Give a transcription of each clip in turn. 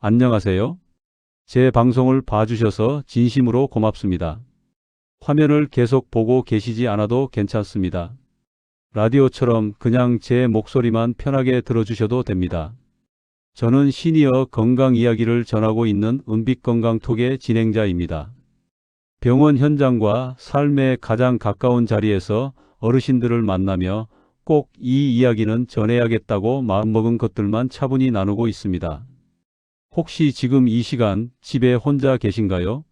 안녕하세요. 제 방송을 봐주셔서 진심으로 고맙습니다. 화면을 계속 보고 계시지 않아도 괜찮습니다. 라디오처럼 그냥 제 목소리만 편하게 들어주셔도 됩니다. 저는 시니어 건강 이야기를 전하고 있는 은빛건강톡의 진행자입니다. 병원 현장과 삶의 가장 가까운 자리에서 어르신들을 만나며 꼭 이 이야기는 전해야겠다고 마음먹은 것들만 차분히 나누고 있습니다. 혹시 지금 이 시간 집에 혼자 계신가요?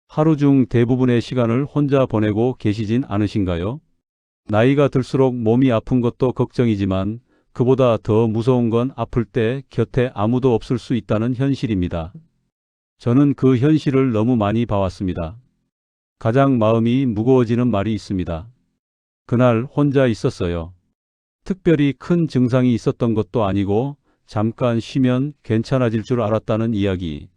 하루 중 대부분의 시간을 혼자 보내고 계시진 않으신가요? 나이가 들수록 몸이 아픈 것도 걱정이지만 그보다 더 무서운 건 아플 때 곁에 아무도 없을 수 있다는 현실입니다. 저는 그 현실을 너무 많이 봐왔습니다. 가장 마음이 무거워지는 말이 있습니다. 그날 혼자 있었어요. 특별히 큰 증상이 있었던 것도 아니고 잠깐 쉬면 괜찮아질 줄 알았다는 이야기.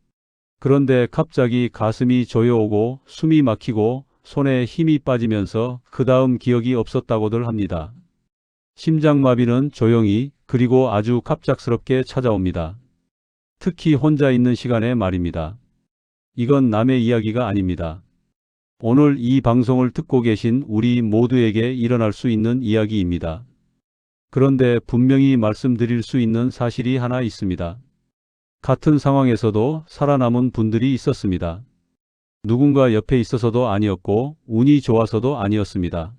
그런데 갑자기 가슴이 조여오고 숨이 막히고 손에 힘이 빠지면서 그 다음 기억이 없었다고들 합니다. 심장마비는 조용히 그리고 아주 갑작스럽게 찾아옵니다. 특히 혼자 있는 시간에 말입니다. 이건 남의 이야기가 아닙니다. 오늘 이 방송을 듣고 계신 우리 모두에게 일어날 수 있는 이야기입니다. 그런데 분명히 말씀드릴 수 있는 사실이 하나 있습니다. 같은 상황에서도 살아남은 분들이 있었습니다. 누군가 옆에 있어서도 아니었고 운이 좋아서도 아니었습니다.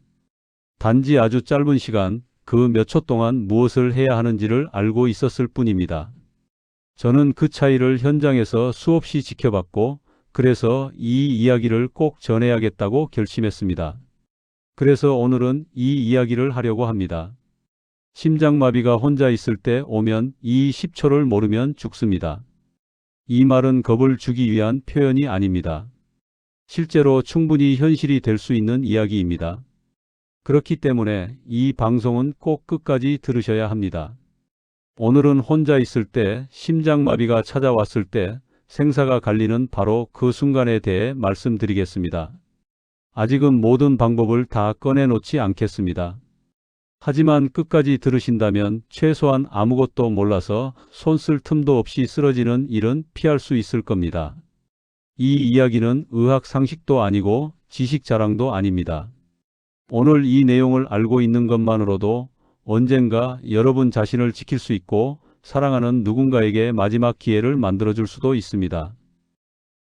단지 아주 짧은 시간, 그 몇 초 동안 무엇을 해야 하는지를 알고 있었을 뿐입니다. 저는 그 차이를 현장에서 수없이 지켜봤고 그래서 이 이야기를 꼭 전해야겠다고 결심했습니다. 그래서 오늘은 이 이야기를 하려고 합니다. 심장마비가 혼자 있을 때 오면 이 10초를 모르면 죽습니다. 이 말은 겁을 주기 위한 표현이 아닙니다. 실제로 충분히 현실이 될 수 있는 이야기입니다. 그렇기 때문에 이 방송은 꼭 끝까지 들으셔야 합니다. 오늘은 혼자 있을 때, 심장마비가 찾아왔을 때 생사가 갈리는 바로 그 순간에 대해 말씀드리겠습니다. 아직은 모든 방법을 다 꺼내놓지 않겠습니다. 하지만 끝까지 들으신다면 최소한 아무것도 몰라서 손 쓸 틈도 없이 쓰러지는 일은 피할 수 있을 겁니다. 이 이야기는 의학 상식도 아니고 지식 자랑도 아닙니다. 오늘 이 내용을 알고 있는 것만으로도 언젠가 여러분 자신을 지킬 수 있고 사랑하는 누군가에게 마지막 기회를 만들어줄 수도 있습니다.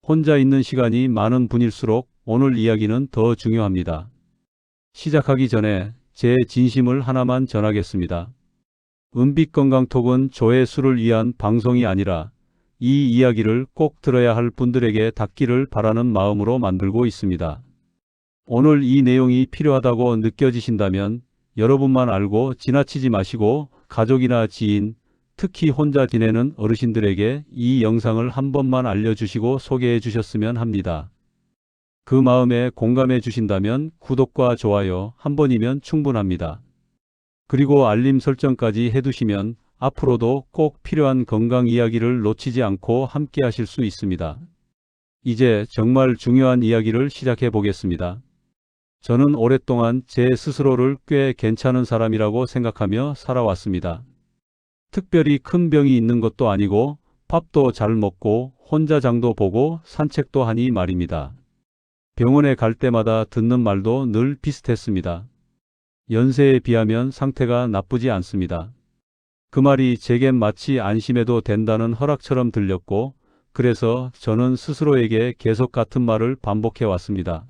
혼자 있는 시간이 많은 분일수록 오늘 이야기는 더 중요합니다. 시작하기 전에 제 진심을 하나만 전하겠습니다. 은빛건강톡은 조회수를 위한 방송이 아니라 이 이야기를 꼭 들어야 할 분들에게 닿기를 바라는 마음으로 만들고 있습니다. 오늘 이 내용이 필요하다고 느껴지신다면 여러분만 알고 지나치지 마시고 가족이나 지인, 특히 혼자 지내는 어르신들에게 이 영상을 한 번만 알려주시고 소개해 주셨으면 합니다. 그 마음에 공감해 주신다면 구독과 좋아요 한 번이면 충분합니다. 그리고 알림 설정까지 해두시면 앞으로도 꼭 필요한 건강 이야기를 놓치지 않고 함께 하실 수 있습니다. 이제 정말 중요한 이야기를 시작해 보겠습니다. 저는 오랫동안 제 스스로를 꽤 괜찮은 사람이라고 생각하며 살아왔습니다. 특별히 큰 병이 있는 것도 아니고 밥도 잘 먹고 혼자 장도 보고 산책도 하니 말입니다. 병원에 갈 때마다 듣는 말도 늘 비슷했습니다. 연세에 비하면 상태가 나쁘지 않습니다. 그 말이 제겐 마치 안심해도 된다는 허락처럼 들렸고 그래서 저는 스스로에게 계속 같은 말을 반복해 왔습니다.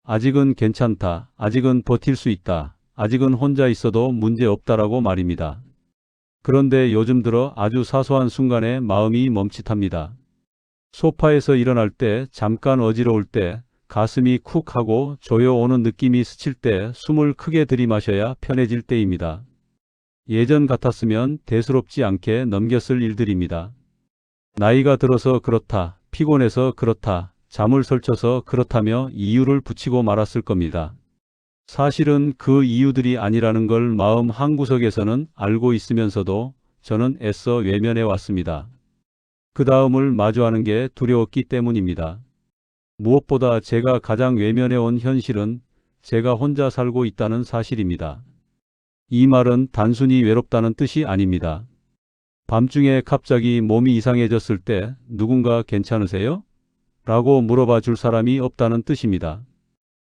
아직은 괜찮다. 아직은 버틸 수 있다. 아직은 혼자 있어도 문제 없다라고 말입니다. 그런데 요즘 들어 아주 사소한 순간에 마음이 멈칫합니다. 소파에서 일어날 때, 잠깐 어지러울 때, 가슴이 쿡 하고 조여오는 느낌이 스칠 때 숨을 크게 들이마셔야 편해질 때입니다. 예전 같았으면 대수롭지 않게 넘겼을 일들입니다. 나이가 들어서 그렇다, 피곤해서 그렇다, 잠을 설쳐서 그렇다며 이유를 붙이고 말았을 겁니다. 사실은 그 이유들이 아니라는 걸 마음 한구석에서는 알고 있으면서도 저는 애써 외면해 왔습니다. 그 다음을 마주하는 게 두려웠기 때문입니다. 무엇보다 제가 가장 외면해온 현실은 제가 혼자 살고 있다는 사실입니다. 이 말은 단순히 외롭다는 뜻이 아닙니다. 밤중에 갑자기 몸이 이상해졌을 때 누군가 괜찮으세요? 라고 물어봐 줄 사람이 없다는 뜻입니다.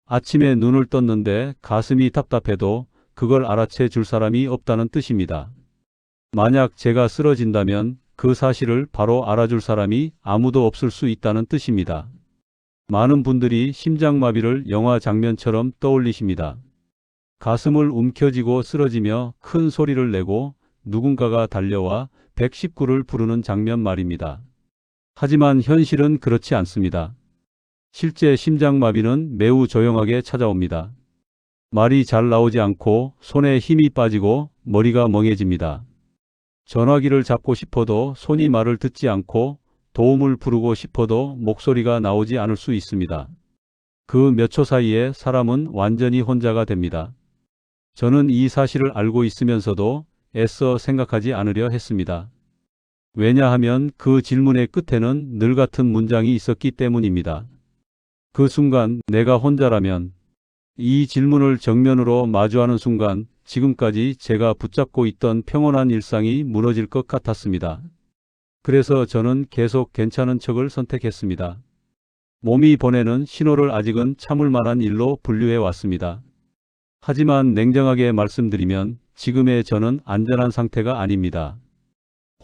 아침에 눈을 떴는데 가슴이 답답해도 그걸 알아채 줄 사람이 없다는 뜻입니다. 만약 제가 쓰러진다면 그 사실을 바로 알아줄 사람이 아무도 없을 수 있다는 뜻입니다. 많은 분들이 심장마비를 영화 장면처럼 떠올리십니다. 가슴을 움켜쥐고 쓰러지며 큰 소리를 내고 누군가가 달려와 119를 부르는 장면 말입니다. 하지만 현실은 그렇지 않습니다. 실제 심장마비는 매우 조용하게 찾아옵니다. 말이 잘 나오지 않고 손에 힘이 빠지고 머리가 멍해집니다. 전화기를 잡고 싶어도 손이 말을 듣지 않고 도움을 부르고 싶어도 목소리가 나오지 않을 수 있습니다. 그 몇 초 사이에 사람은 완전히 혼자가 됩니다. 저는 이 사실을 알고 있으면서도 애써 생각하지 않으려 했습니다. 왜냐하면 그 질문의 끝에는 늘 같은 문장이 있었기 때문입니다. 그 순간 내가 혼자라면, 이 질문을 정면으로 마주하는 순간 지금까지 제가 붙잡고 있던 평온한 일상이 무너질 것 같았습니다. 그래서 저는 계속 괜찮은 척을 선택했습니다. 몸이 보내는 신호를 아직은 참을 만한 일로 분류해 왔습니다. 하지만 냉정하게 말씀드리면 지금의 저는 안전한 상태가 아닙니다.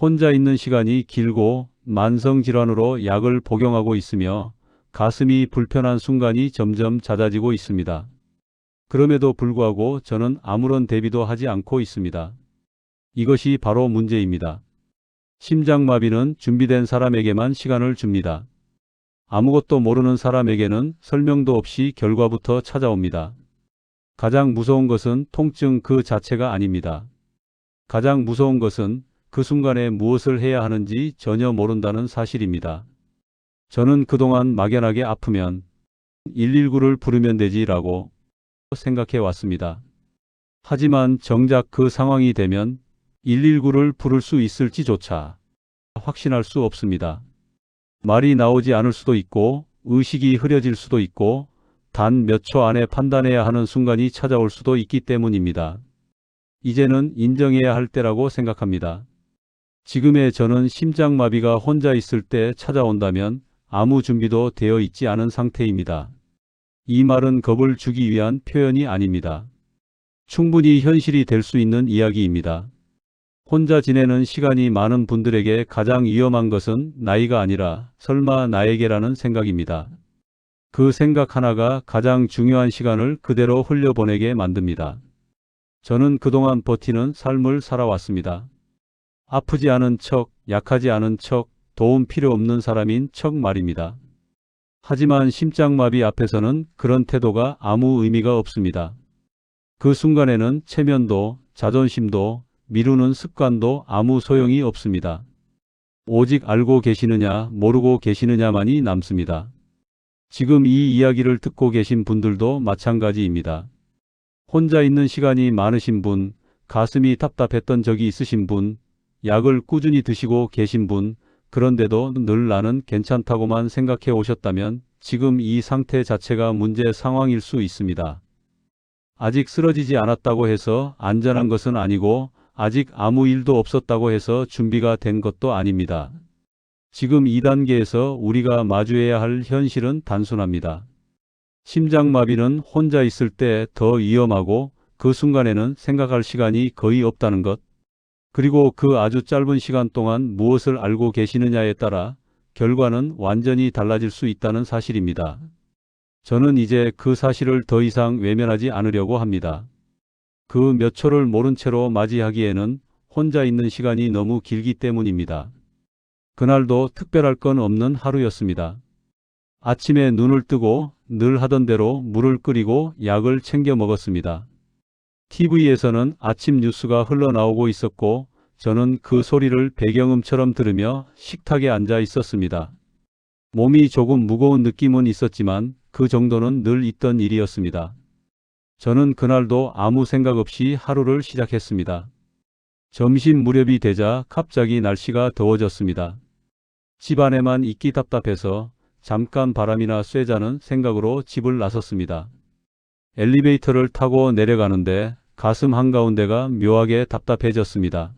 혼자 있는 시간이 길고 만성질환으로 약을 복용하고 있으며 가슴이 불편한 순간이 점점 잦아지고 있습니다. 그럼에도 불구하고 저는 아무런 대비도 하지 않고 있습니다. 이것이 바로 문제입니다. 심장마비는 준비된 사람에게만 시간을 줍니다. 아무것도 모르는 사람에게는 설명도 없이 결과부터 찾아옵니다. 가장 무서운 것은 통증 그 자체가 아닙니다. 가장 무서운 것은 그 순간에 무엇을 해야 하는지 전혀 모른다는 사실입니다. 저는 그동안 막연하게 아프면 119를 부르면 되지라고 생각해 왔습니다. 하지만 정작 그 상황이 되면 119를 부를 수 있을지조차 확신할 수 없습니다. 말이 나오지 않을 수도 있고 의식이 흐려질 수도 있고 단 몇 초 안에 판단해야 하는 순간이 찾아올 수도 있기 때문입니다. 이제는 인정해야 할 때라고 생각합니다. 지금의 저는 심장마비가 혼자 있을 때 찾아온다면 아무 준비도 되어 있지 않은 상태입니다. 이 말은 겁을 주기 위한 표현이 아닙니다. 충분히 현실이 될 수 있는 이야기입니다. 혼자 지내는 시간이 많은 분들에게 가장 위험한 것은 나이가 아니라 설마 나에게라는 생각입니다. 그 생각 하나가 가장 중요한 시간을 그대로 흘려보내게 만듭니다. 저는 그동안 버티는 삶을 살아왔습니다. 아프지 않은 척, 약하지 않은 척, 도움 필요 없는 사람인 척 말입니다. 하지만 심장마비 앞에서는 그런 태도가 아무 의미가 없습니다. 그 순간에는 체면도, 자존심도, 미루는 습관도 아무 소용이 없습니다. 오직 알고 계시느냐, 모르고 계시느냐만이 남습니다. 지금 이 이야기를 듣고 계신 분들도 마찬가지입니다. 혼자 있는 시간이 많으신 분, 가슴이 답답했던 적이 있으신 분, 약을 꾸준히 드시고 계신 분, 그런데도 늘 나는 괜찮다고만 생각해 오셨다면 지금 이 상태 자체가 문제 상황일 수 있습니다. 아직 쓰러지지 않았다고 해서 안전한 것은 아니고 아직 아무 일도 없었다고 해서 준비가 된 것도 아닙니다. 지금 2단계에서 우리가 마주해야 할 현실은 단순합니다. 심장마비는 혼자 있을 때 더 위험하고 그 순간에는 생각할 시간이 거의 없다는 것. 그리고 그 아주 짧은 시간 동안 무엇을 알고 계시느냐에 따라 결과는 완전히 달라질 수 있다는 사실입니다. 저는 이제 그 사실을 더 이상 외면하지 않으려고 합니다. 그 몇 초를 모른 채로 맞이하기에는 혼자 있는 시간이 너무 길기 때문입니다. 그날도 특별할 건 없는 하루였습니다. 아침에 눈을 뜨고 늘 하던 대로 물을 끓이고 약을 챙겨 먹었습니다. TV에서는 아침 뉴스가 흘러나오고 있었고 저는 그 소리를 배경음처럼 들으며 식탁에 앉아 있었습니다. 몸이 조금 무거운 느낌은 있었지만 그 정도는 늘 있던 일이었습니다. 저는 그날도 아무 생각 없이 하루를 시작했습니다. 점심 무렵이 되자 갑자기 날씨가 더워졌습니다. 집 안에만 있기 답답해서 잠깐 바람이나 쐬자는 생각으로 집을 나섰습니다. 엘리베이터를 타고 내려가는데 가슴 한가운데가 묘하게 답답해졌습니다.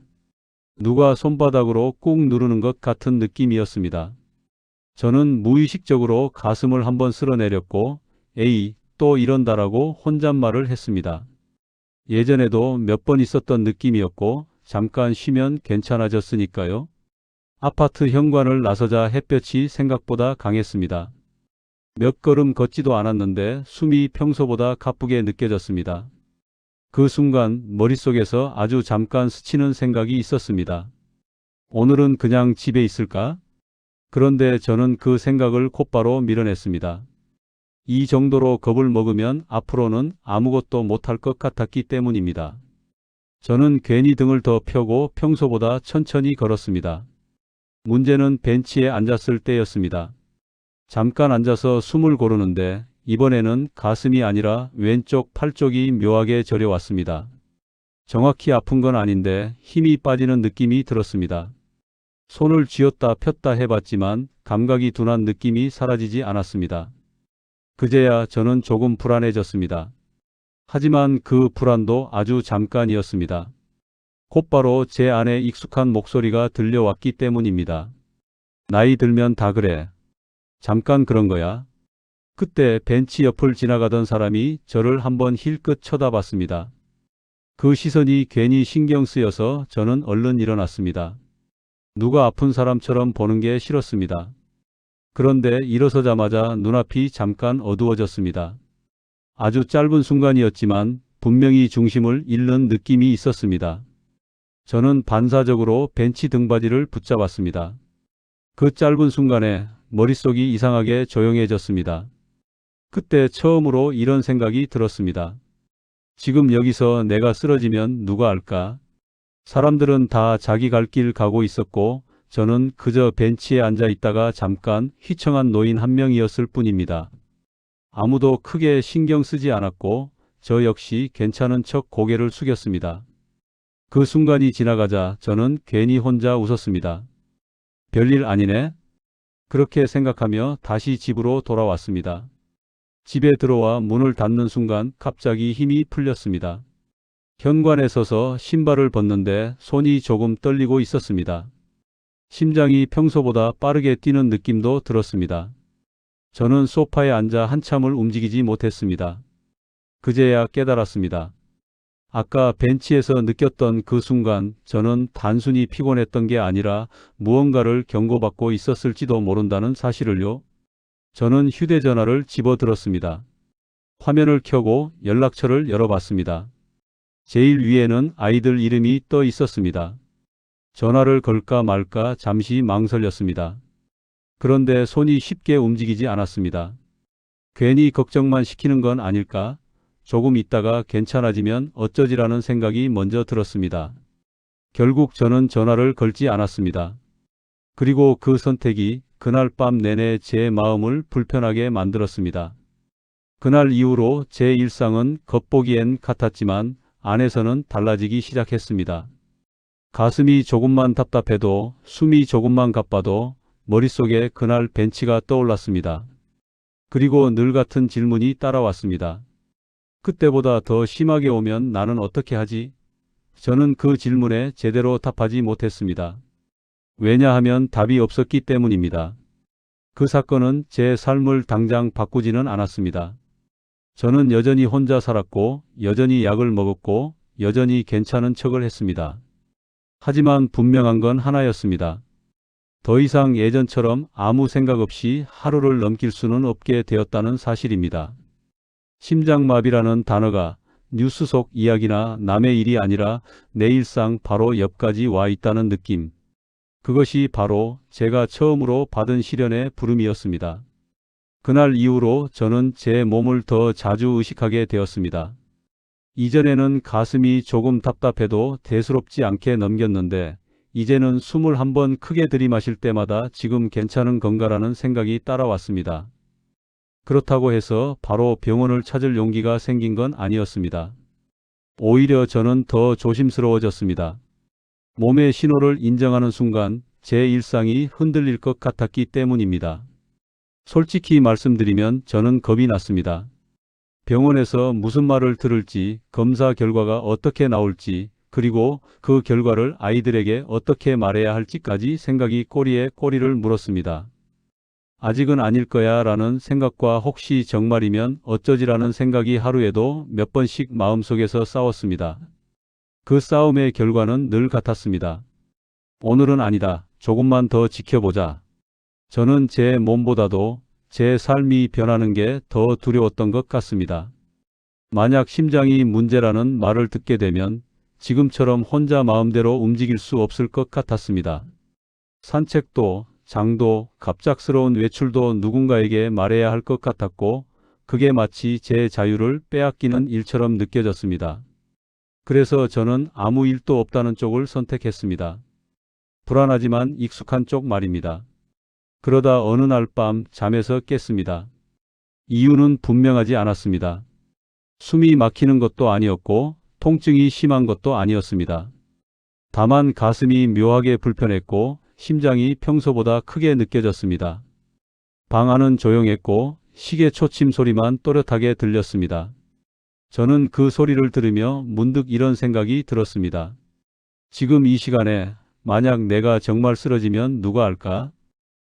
누가 손바닥으로 꾹 누르는 것 같은 느낌이었습니다. 저는 무의식적으로 가슴을 한번 쓸어내렸고 에이, 또 이런다라고 혼잣말을 했습니다. 예전에도 몇 번 있었던 느낌이었고 잠깐 쉬면 괜찮아졌으니까요. 아파트 현관을 나서자 햇볕이 생각보다 강했습니다. 몇 걸음 걷지도 않았는데 숨이 평소보다 가쁘게 느껴졌습니다. 그 순간 머릿속에서 아주 잠깐 스치는 생각이 있었습니다. 오늘은 그냥 집에 있을까? 그런데 저는 그 생각을 곧바로 밀어냈습니다. 이 정도로 겁을 먹으면 앞으로는 아무것도 못할 것 같았기 때문입니다. 저는 괜히 등을 더 펴고 평소보다 천천히 걸었습니다. 문제는 벤치에 앉았을 때였습니다. 잠깐 앉아서 숨을 고르는데 이번에는 가슴이 아니라 왼쪽 팔 쪽이 묘하게 저려왔습니다. 정확히 아픈 건 아닌데 힘이 빠지는 느낌이 들었습니다. 손을 쥐었다 폈다 해봤지만 감각이 둔한 느낌이 사라지지 않았습니다. 그제야 저는 조금 불안해졌습니다. 하지만 그 불안도 아주 잠깐이었습니다. 곧바로 제 안에 익숙한 목소리가 들려왔기 때문입니다. 나이 들면 다 그래. 잠깐 그런 거야. 그때 벤치 옆을 지나가던 사람이 저를 한번 힐끗 쳐다봤습니다. 그 시선이 괜히 신경 쓰여서 저는 얼른 일어났습니다. 누가 아픈 사람처럼 보는 게 싫었습니다. 그런데 일어서자마자 눈앞이 잠깐 어두워졌습니다. 아주 짧은 순간이었지만 분명히 중심을 잃는 느낌이 있었습니다. 저는 반사적으로 벤치 등받이를 붙잡았습니다. 그 짧은 순간에 머릿속이 이상하게 조용해졌습니다. 그때 처음으로 이런 생각이 들었습니다. 지금 여기서 내가 쓰러지면 누가 알까? 사람들은 다 자기 갈 길 가고 있었고 저는 그저 벤치에 앉아 있다가 잠깐 휘청한 노인 한 명이었을 뿐입니다. 아무도 크게 신경 쓰지 않았고 저 역시 괜찮은 척 고개를 숙였습니다. 그 순간이 지나가자 저는 괜히 혼자 웃었습니다. 별일 아니네? 그렇게 생각하며 다시 집으로 돌아왔습니다. 집에 들어와 문을 닫는 순간 갑자기 힘이 풀렸습니다. 현관에 서서 신발을 벗는데 손이 조금 떨리고 있었습니다. 심장이 평소보다 빠르게 뛰는 느낌도 들었습니다. 저는 소파에 앉아 한참을 움직이지 못했습니다. 그제야 깨달았습니다. 아까 벤치에서 느꼈던 그 순간 저는 단순히 피곤했던 게 아니라 무언가를 경고받고 있었을지도 모른다는 사실을요. 저는 휴대전화를 집어들었습니다. 화면을 켜고 연락처를 열어봤습니다. 제일 위에는 아이들 이름이 떠 있었습니다. 전화를 걸까 말까 잠시 망설였습니다. 그런데 손이 쉽게 움직이지 않았습니다. 괜히 걱정만 시키는 건 아닐까? 조금 있다가 괜찮아지면 어쩌지라는 생각이 먼저 들었습니다. 결국 저는 전화를 걸지 않았습니다. 그리고 그 선택이 그날 밤 내내 제 마음을 불편하게 만들었습니다. 그날 이후로 제 일상은 겉보기엔 같았지만 안에서는 달라지기 시작했습니다. 가슴이 조금만 답답해도 숨이 조금만 가빠도 머릿속에 그날 벤치가 떠올랐습니다. 그리고 늘 같은 질문이 따라왔습니다. 그때보다 더 심하게 오면 나는 어떻게 하지? 저는 그 질문에 제대로 답하지 못했습니다. 왜냐하면 답이 없었기 때문입니다. 그 사건은 제 삶을 당장 바꾸지는 않았습니다. 저는 여전히 혼자 살았고 여전히 약을 먹었고 여전히 괜찮은 척을 했습니다. 하지만 분명한 건 하나였습니다. 더 이상 예전처럼 아무 생각 없이 하루를 넘길 수는 없게 되었다는 사실입니다. 심장마비라는 단어가 뉴스 속 이야기나 남의 일이 아니라 내 일상 바로 옆까지 와 있다는 느낌. 그것이 바로 제가 처음으로 받은 시련의 부름이었습니다. 그날 이후로 저는 제 몸을 더 자주 의식하게 되었습니다. 이전에는 가슴이 조금 답답해도 대수롭지 않게 넘겼는데 이제는 숨을 한번 크게 들이마실 때마다 지금 괜찮은 건가라는 생각이 따라왔습니다. 그렇다고 해서 바로 병원을 찾을 용기가 생긴 건 아니었습니다. 오히려 저는 더 조심스러워졌습니다. 몸의 신호를 인정하는 순간 제 일상이 흔들릴 것 같았기 때문입니다. 솔직히 말씀드리면 저는 겁이 났습니다. 병원에서 무슨 말을 들을지, 검사 결과가 어떻게 나올지, 그리고 그 결과를 아이들에게 어떻게 말해야 할지까지 생각이 꼬리에 꼬리를 물었습니다. 아직은 아닐 거야 라는 생각과 혹시 정말이면 어쩌지라는 생각이 하루에도 몇 번씩 마음속에서 싸웠습니다. 그 싸움의 결과는 늘 같았습니다. 오늘은 아니다. 조금만 더 지켜보자. 저는 제 몸보다도 제 삶이 변하는 게 더 두려웠던 것 같습니다. 만약 심장이 문제라는 말을 듣게 되면 지금처럼 혼자 마음대로 움직일 수 없을 것 같았습니다. 산책도, 장도, 갑작스러운 외출도 누군가에게 말해야 할 것 같았고 그게 마치 제 자유를 빼앗기는 일처럼 느껴졌습니다. 그래서 저는 아무 일도 없다는 쪽을 선택했습니다. 불안하지만 익숙한 쪽 말입니다. 그러다 어느 날 밤 잠에서 깼습니다. 이유는 분명하지 않았습니다. 숨이 막히는 것도 아니었고 통증이 심한 것도 아니었습니다. 다만 가슴이 묘하게 불편했고 심장이 평소보다 크게 느껴졌습니다. 방 안은 조용했고 시계 초침 소리만 또렷하게 들렸습니다. 저는 그 소리를 들으며 문득 이런 생각이 들었습니다. 지금 이 시간에 만약 내가 정말 쓰러지면 누가 알까?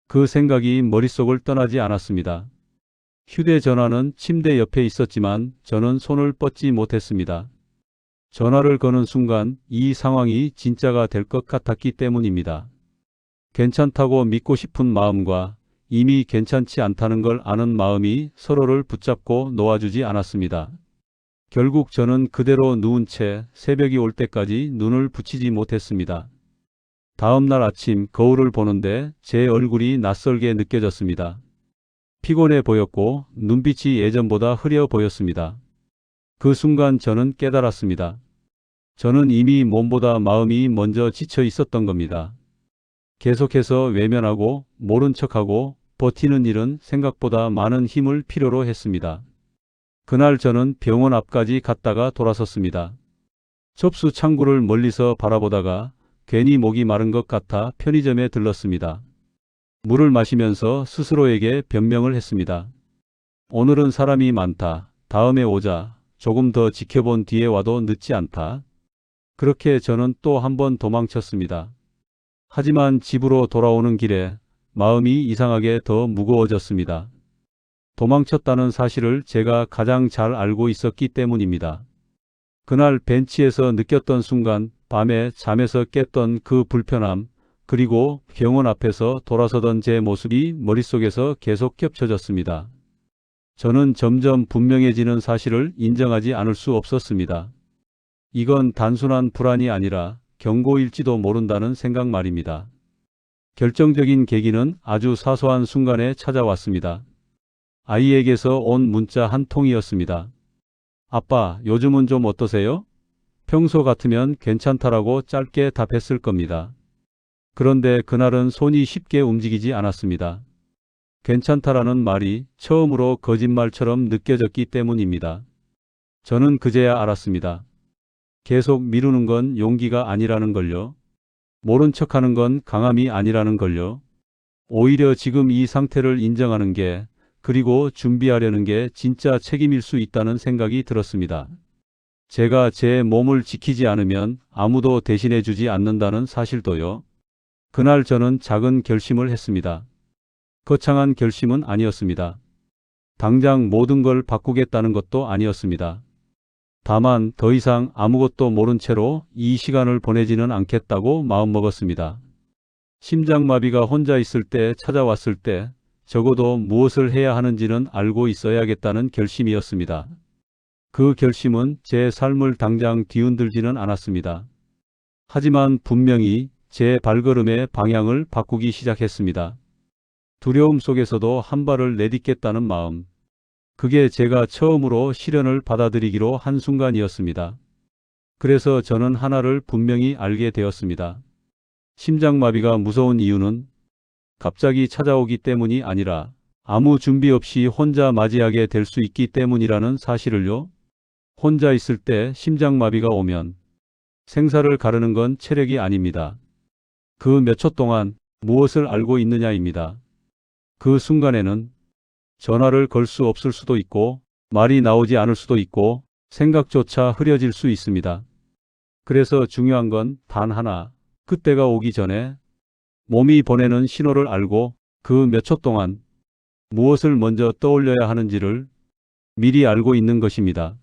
그 생각이 머릿속을 떠나지 않았습니다. 휴대전화는 침대 옆에 있었지만 저는 손을 뻗지 못했습니다. 전화를 거는 순간 이 상황이 진짜가 될 것 같았기 때문입니다. 괜찮다고 믿고 싶은 마음과 이미 괜찮지 않다는 걸 아는 마음이 서로를 붙잡고 놓아주지 않았습니다. 결국 저는 그대로 누운 채 새벽이 올 때까지 눈을 붙이지 못했습니다. 다음 날 아침 거울을 보는데 제 얼굴이 낯설게 느껴졌습니다. 피곤해 보였고 눈빛이 예전보다 흐려 보였습니다. 그 순간 저는 깨달았습니다. 저는 이미 몸보다 마음이 먼저 지쳐 있었던 겁니다. 계속해서 외면하고 모른 척하고 버티는 일은 생각보다 많은 힘을 필요로 했습니다. 그날 저는 병원 앞까지 갔다가 돌아섰습니다. 접수 창구를 멀리서 바라보다가 괜히 목이 마른 것 같아 편의점에 들렀습니다. 물을 마시면서 스스로에게 변명을 했습니다. 오늘은 사람이 많다. 다음에 오자. 조금 더 지켜본 뒤에 와도 늦지 않다. 그렇게 저는 또 한 번 도망쳤습니다. 하지만 집으로 돌아오는 길에 마음이 이상하게 더 무거워졌습니다. 도망쳤다는 사실을 제가 가장 잘 알고 있었기 때문입니다. 그날 벤치에서 느꼈던 순간, 밤에 잠에서 깼던 그 불편함, 그리고 병원 앞에서 돌아서던 제 모습이 머릿속에서 계속 겹쳐졌습니다. 저는 점점 분명해지는 사실을 인정하지 않을 수 없었습니다. 이건 단순한 불안이 아니라 경고일지도 모른다는 생각 말입니다. 결정적인 계기는 아주 사소한 순간에 찾아왔습니다. 아이에게서 온 문자 한 통이었습니다. 아빠, 요즘은 좀 어떠세요? 평소 같으면 괜찮다라고 짧게 답했을 겁니다. 그런데 그날은 손이 쉽게 움직이지 않았습니다. 괜찮다라는 말이 처음으로 거짓말처럼 느껴졌기 때문입니다. 저는 그제야 알았습니다. 계속 미루는 건 용기가 아니라는 걸요. 모른 척하는 건 강함이 아니라는 걸요. 오히려 지금 이 상태를 인정하는 게, 그리고 준비하려는 게 진짜 책임일 수 있다는 생각이 들었습니다. 제가 제 몸을 지키지 않으면 아무도 대신해 주지 않는다는 사실도요. 그날 저는 작은 결심을 했습니다. 거창한 결심은 아니었습니다. 당장 모든 걸 바꾸겠다는 것도 아니었습니다. 다만 더 이상 아무것도 모른 채로 이 시간을 보내지는 않겠다고 마음먹었습니다. 심장마비가 혼자 있을 때 찾아왔을 때 적어도 무엇을 해야 하는지는 알고 있어야겠다는 결심이었습니다. 그 결심은 제 삶을 당장 뒤흔들지는 않았습니다. 하지만 분명히 제 발걸음의 방향을 바꾸기 시작했습니다. 두려움 속에서도 한 발을 내딛겠다는 마음. 그게 제가 처음으로 시련을 받아들이기로 한 순간이었습니다. 그래서 저는 하나를 분명히 알게 되었습니다. 심장마비가 무서운 이유는 갑자기 찾아오기 때문이 아니라 아무 준비 없이 혼자 맞이하게 될 수 있기 때문이라는 사실을요. 혼자 있을 때 심장마비가 오면 생사를 가르는 건 체력이 아닙니다. 그 몇 초 동안 무엇을 알고 있느냐입니다. 그 순간에는 전화를 걸 수 없을 수도 있고 말이 나오지 않을 수도 있고 생각조차 흐려질 수 있습니다. 그래서 중요한 건 단 하나. 그때가 오기 전에 몸이 보내는 신호를 알고 그 몇 초 동안 무엇을 먼저 떠올려야 하는지를 미리 알고 있는 것입니다.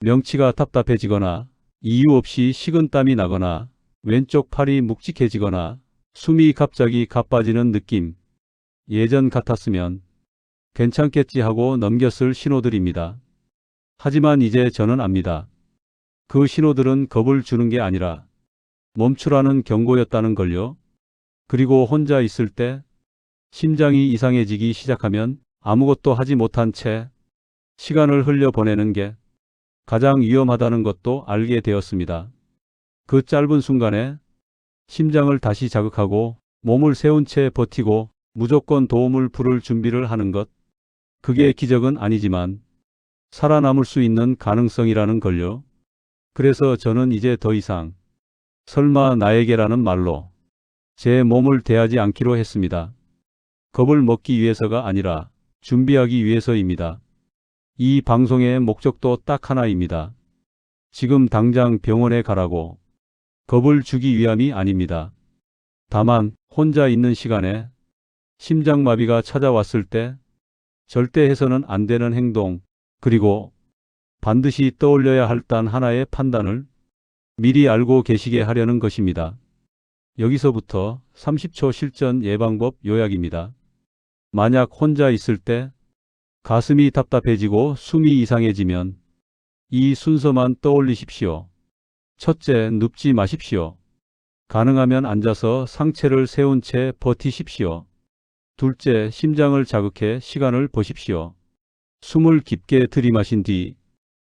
명치가 답답해지거나 이유 없이 식은땀이 나거나 왼쪽 팔이 묵직해지거나 숨이 갑자기 가빠지는 느낌. 예전 같았으면 괜찮겠지 하고 넘겼을 신호들입니다. 하지만 이제 저는 압니다. 그 신호들은 겁을 주는 게 아니라 멈추라는 경고였다는 걸요. 그리고 혼자 있을 때 심장이 이상해지기 시작하면 아무것도 하지 못한 채 시간을 흘려보내는 게 가장 위험하다는 것도 알게 되었습니다. 그 짧은 순간에 심장을 다시 자극하고 몸을 세운 채 버티고 무조건 도움을 부를 준비를 하는 것. 그게 기적은 아니지만 살아남을 수 있는 가능성이라는 걸요. 그래서 저는 이제 더 이상 설마 나에게라는 말로 제 몸을 대하지 않기로 했습니다. 겁을 먹기 위해서가 아니라 준비하기 위해서입니다. 이 방송의 목적도 딱 하나입니다. 지금 당장 병원에 가라고 겁을 주기 위함이 아닙니다. 다만 혼자 있는 시간에 심장마비가 찾아왔을 때 절대 해서는 안 되는 행동, 그리고 반드시 떠올려야 할 단 하나의 판단을 미리 알고 계시게 하려는 것입니다. 여기서부터 30초 실전 예방법 요약입니다. 만약 혼자 있을 때 가슴이 답답해지고 숨이 이상해지면 이 순서만 떠올리십시오. 첫째, 눕지 마십시오. 가능하면 앉아서 상체를 세운 채 버티십시오. 둘째, 심장을 자극해 시간을 보십시오. 숨을 깊게 들이마신 뒤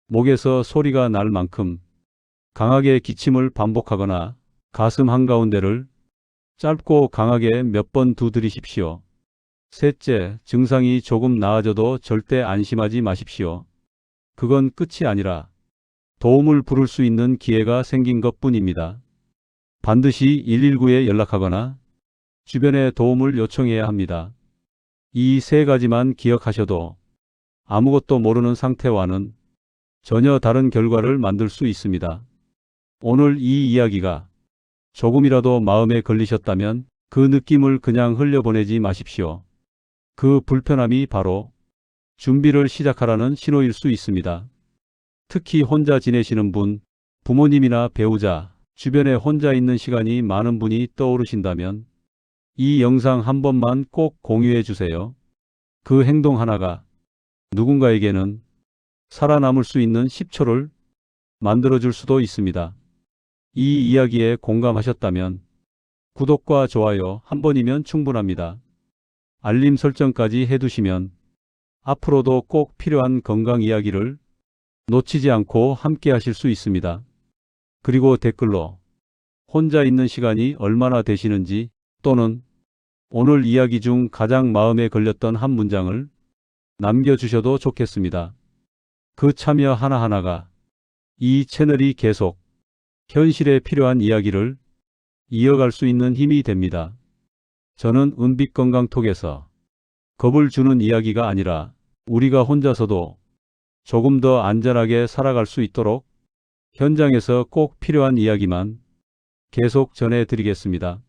목에서 소리가 날 만큼 강하게 기침을 반복하거나 가슴 한가운데를 짧고 강하게 몇 번 두드리십시오. 셋째, 증상이 조금 나아져도 절대 안심하지 마십시오. 그건 끝이 아니라 도움을 부를 수 있는 기회가 생긴 것뿐입니다. 반드시 119에 연락하거나 주변에 도움을 요청해야 합니다. 이 세 가지만 기억하셔도 아무것도 모르는 상태와는 전혀 다른 결과를 만들 수 있습니다. 오늘 이 이야기가 조금이라도 마음에 걸리셨다면 그 느낌을 그냥 흘려보내지 마십시오. 그 불편함이 바로 준비를 시작하라는 신호일 수 있습니다. 특히 혼자 지내시는 분, 부모님이나 배우자, 주변에 혼자 있는 시간이 많은 분이 떠오르신다면 이 영상 한 번만 꼭 공유해 주세요. 그 행동 하나가 누군가에게는 살아남을 수 있는 10초를 만들어줄 수도 있습니다. 이 이야기에 공감하셨다면 구독과 좋아요 한 번이면 충분합니다. 알림 설정까지 해두시면 앞으로도 꼭 필요한 건강 이야기를 놓치지 않고 함께 하실 수 있습니다. 그리고 댓글로 혼자 있는 시간이 얼마나 되시는지 또는 오늘 이야기 중 가장 마음에 걸렸던 한 문장을 남겨주셔도 좋겠습니다. 그 참여 하나하나가 이 채널이 계속 현실에 필요한 이야기를 이어갈 수 있는 힘이 됩니다. 저는 은빛건강톡에서 겁을 주는 이야기가 아니라 우리가 혼자서도 조금 더 안전하게 살아갈 수 있도록 현장에서 꼭 필요한 이야기만 계속 전해드리겠습니다.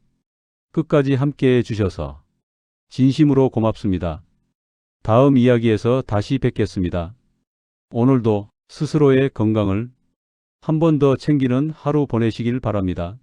끝까지 함께해 주셔서 진심으로 고맙습니다. 다음 이야기에서 다시 뵙겠습니다. 오늘도 스스로의 건강을 한 번 더 챙기는 하루 보내시길 바랍니다.